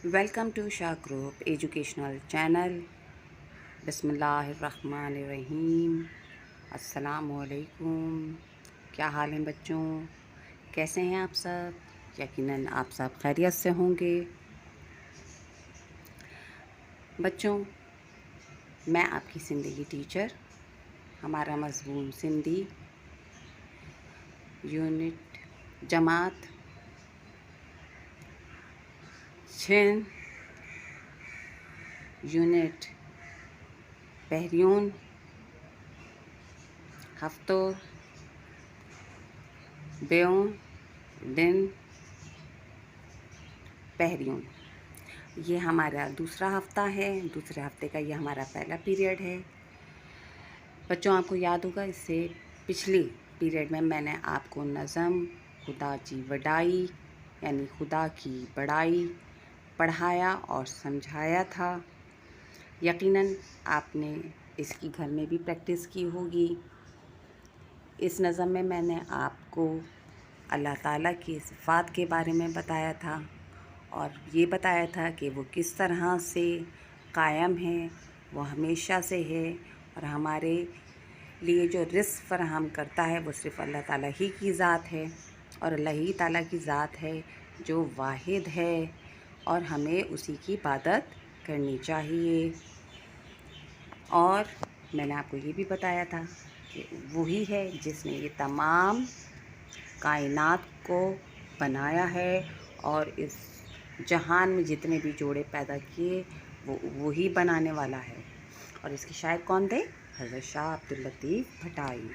Welcome to Shah group educational channel. बिस्मिल्लाहिर्रहमानिर्रहीम। अस्सलामुअलैकुम। क्या हाल है बच्चों? कैसे हैं आप सब? यकीनन आप सब खैरियत से होंगे। बच्चों, मैं आपकी सिंदगी टीचर। हमारा मज़मून सिंधी यूनिट जमात छिन यूनिट पहरियून हफ्तो बेऊं दिन पहरियून। ये हमारा दूसरा हफ्ता है। दूसरे हफ्ते का ये हमारा पहला पीरियड है। बच्चों, आपको याद होगा इससे पिछली पीरियड में मैंने आपको नज़म खुदा की वडाई यानी खुदा की बड़ाई पढ़ाया और समझाया था। यकीनन आपने इसकी घर में भी प्रैक्टिस की होगी। इस नज़म में मैंने आपको अल्लाह ताला की सिफ़ात के बारे में बताया था और ये बताया था कि वो किस तरह से कायम है, वो हमेशा से है और हमारे लिए जो रिज़्क़ फ़राहम करता है वो सिर्फ़ अल्लाह ताला ही की ज़ात है और अल्लाह ही ताला की ज़ात है जो वाहिद है और हमें उसी की इबादत करनी चाहिए। और मैंने आपको ये भी बताया था कि वही है जिसने ये तमाम कायनात को बनाया है और इस जहान में जितने भी जोड़े पैदा किए वो वही बनाने वाला है। और इसके शायर कौन थे? हज़रत शाह अब्दुल लतीफ़ भटाई।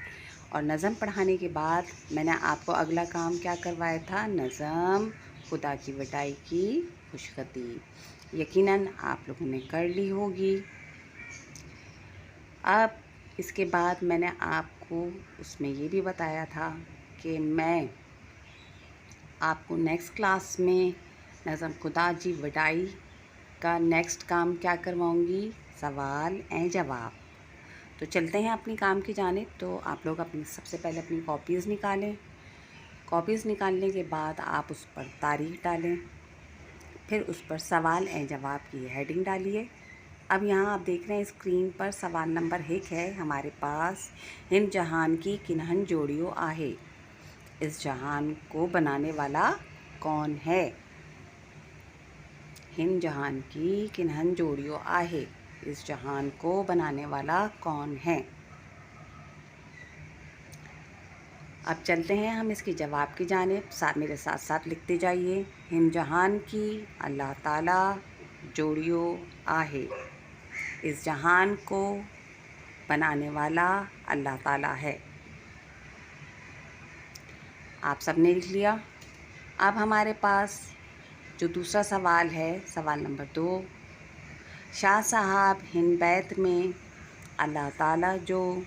और नज़म पढ़ाने के बाद मैंने आपको अगला काम क्या करवाया था? नज़म खुदा की वटाई की खुशखती। यकीनन आप लोगों ने कर ली होगी। अब इसके बाद मैंने आपको उसमें ये भी बताया था कि मैं आपको नेक्स्ट क्लास में नज़म खुदा जी वडाई का नेक्स्ट काम क्या करवाऊँगी? सवाल ए जवाब। तो चलते हैं अपनी काम की जानिब। तो आप लोग अपनी सबसे पहले अपनी कॉपीज़ निकालें। कॉपीज़ निकालने के बाद आप उस पर तारीख डालें, फिर उस पर सवाल ए जवाब की हेडिंग डालिए। अब यहाँ आप देख रहे हैं स्क्रीन पर सवाल नंबर 1 है हमारे पास। हिंद जहान की किन्हन जोड़ियों आहे। इस जहान को बनाने वाला कौन है? हिंद जहान की किन्हन जोड़ियों आहे। इस जहान को बनाने वाला कौन है? अब चलते हैं हम इसके जवाब की जानिब। साथ मेरे साथ साथ लिखते जाइए। हिंद जहान की अल्लाह ताला जोड़ियों आहे। इस जहान को बनाने वाला अल्लाह ताला है। आप सब ने लिख लिया। अब हमारे पास जो दूसरा सवाल है, सवाल नंबर 2। शाह साहब हिंद बैत में अल्लाह ताला जो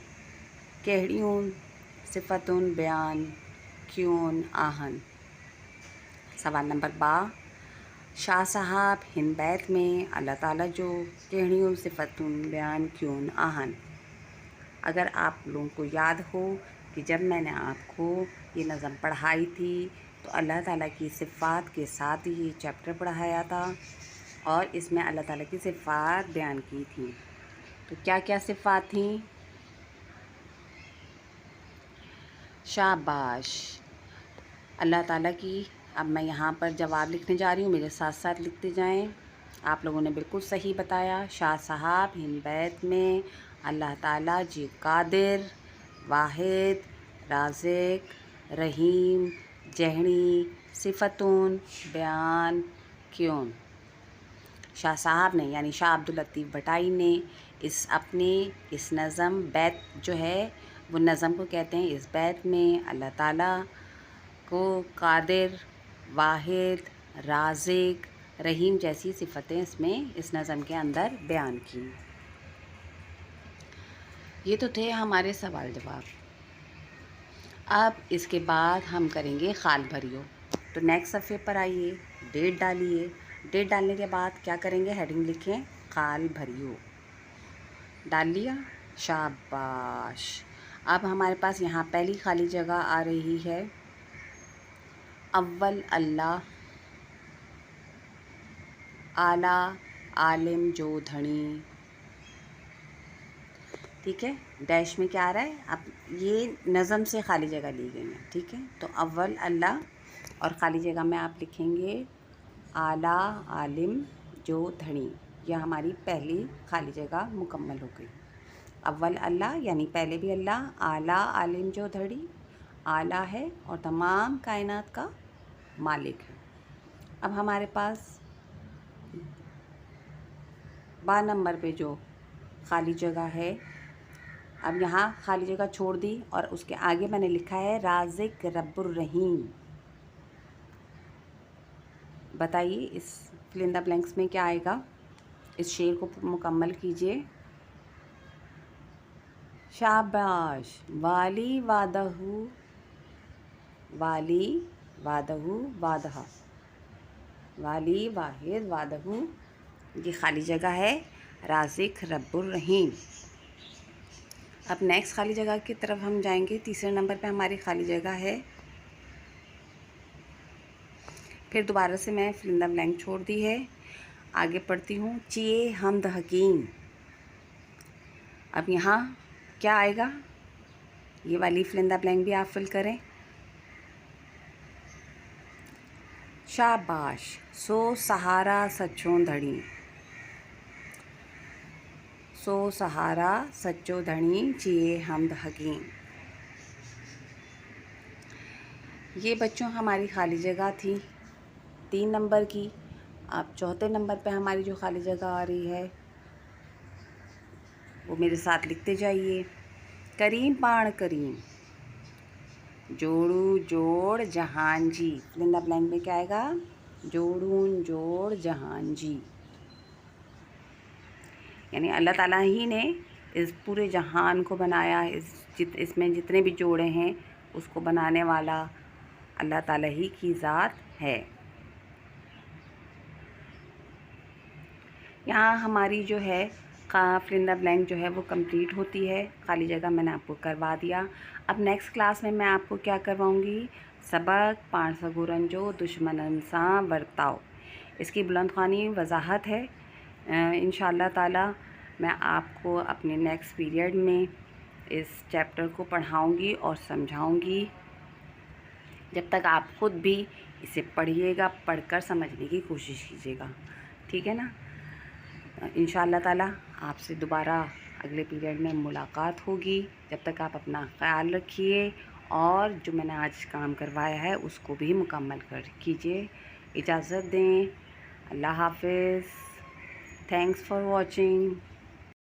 कहड़ियूं सिफ़तुन बयान क्यून आहन। सवाल नंबर 2। शाह साहब हिंद बैत में अल्लाह ताला जो कहड़ियूं सिफ़तुन बयान क्यून आहन। अगर आप लोगों को याद हो कि जब मैंने आपको ये नज़म पढ़ाई थी तो अल्लाह ताला की सिफ़ात के साथ ही ये चैप्टर पढ़ाया था और इसमें अल्लाह ताला की सिफ़ात बयान की थी। तो क्या क्या सिफ़ात थी? शाबाश अल्लाह ताला की। अब मैं यहाँ पर जवाब लिखने जा रही हूँ, मेरे साथ साथ लिखते जाएं। आप लोगों ने बिल्कुल सही बताया। शाह साहब हिंद बैत में अल्लाह ताला जी कादिर, वाहिद, राज़िक, रहीम, जहनी सिफ़तुन बयान क्यों। शाह साहब ने यानी शाह अब्दुल लतीफ़ भटाई ने इस नज़म बैत जो है वो नज़म को कहते हैं। इस बैत में अल्लाह ताला को कादिर, वाहिद, राज़िक, रहीम जैसी सिफ़तें इसमें इस नज़म के अंदर बयान की। ये तो थे हमारे सवाल जवाब। अब इसके बाद हम करेंगे खाल भरियो। तो नेक्स्ट सफ़े पर आइए, डेट डालिए। डेट डालने के बाद क्या करेंगे? हेडिंग लिखें खाल भरियो। डाल लिया? शाबाश। अब हमारे पास यहाँ पहली खाली जगह आ रही है। अव्वल अल्लाह आला आलिम जो धनी। ठीक है, डैश में क्या आ रहा है, अब ये नज़म से खाली जगह ली गई है। ठीक है, तो अव्वल अल्लाह और खाली जगह में आप लिखेंगे आला आलिम जो धनी। यह हमारी पहली खाली जगह मुकम्मल हो गई। अव्वल अल्लाह यानी पहले भी अल्लाह, आला आलिम जो धड़ी, आला है और तमाम कायनात का मालिक है। अब हमारे पास बा नंबर पे जो खाली जगह है, अब यहाँ खाली जगह छोड़ दी और उसके आगे मैंने लिखा है राज़िक रब्बुर रहीम। बताइए इस फिल इन द ब्लैंक्स में क्या आएगा। इस शेर को मुकम्मल कीजिए। शाबाश। वाली वादहू वाली वादहू वादहा, वाली वाहिद वादहू, ये खाली जगह है राज़िक रब्बुर रहीम। अब नेक्स्ट खाली जगह की तरफ हम जाएंगे। तीसरे नंबर पे हमारी खाली जगह है। फिर दोबारा से मैं फिल इन द ब्लैंक छोड़ दी है, आगे पढ़ती हूँ। चिए हमद हकीम। अब यहाँ क्या आएगा, ये वाली फिल इन द ब्लैंक भी आप फिल करें। शाबाश। सो सहारा सच्चों धड़ी, सो सहारा सच्चो धनी चिए हमद हकीम। ये बच्चों हमारी खाली जगह थी 3 नंबर की। अब चौथे नंबर पे हमारी जो खाली जगह आ रही है वो मेरे साथ लिखते जाइए। करीम पाण करीम, जोड़ू जोड़ जहान जी। फिल इन द ब्लैंक में क्या आएगा, जोड़ून जोड़ जहान जी। यानी अल्लाह ताला ही ने इस पूरे जहान को बनाया। इसमें जितने भी जोड़े हैं उसको बनाने वाला अल्लाह ताला ही की ज़ात है। यहाँ हमारी जो है फिल इन द ब्लैंक जो है वो कंप्लीट होती है। खाली जगह मैंने आपको करवा दिया। अब नेक्स्ट क्लास में मैं आपको क्या करवाऊँगी, सबक पाणसगुरन जो दुश्मनन सा वर्ताओ। इसकी बुलंदख्वानी वजाहत है। इंशाअल्लाह ताला मैं आपको अपने नेक्स्ट पीरियड में इस चैप्टर को पढ़ाऊँगी और समझाऊँगी। जब तक आप ख़ुद भी इसे पढ़िएगा, पढ़कर समझने की कोशिश कीजिएगा। ठीक है ना। इंशाअल्लाह ताला आपसे दोबारा अगले पीरियड में मुलाकात होगी। जब तक आप अपना ख्याल रखिए और जो मैंने आज काम करवाया है उसको भी मुकम्मल कीजिए। इजाज़त दें। अल्लाह हाफ़िज़। Thanks for watching.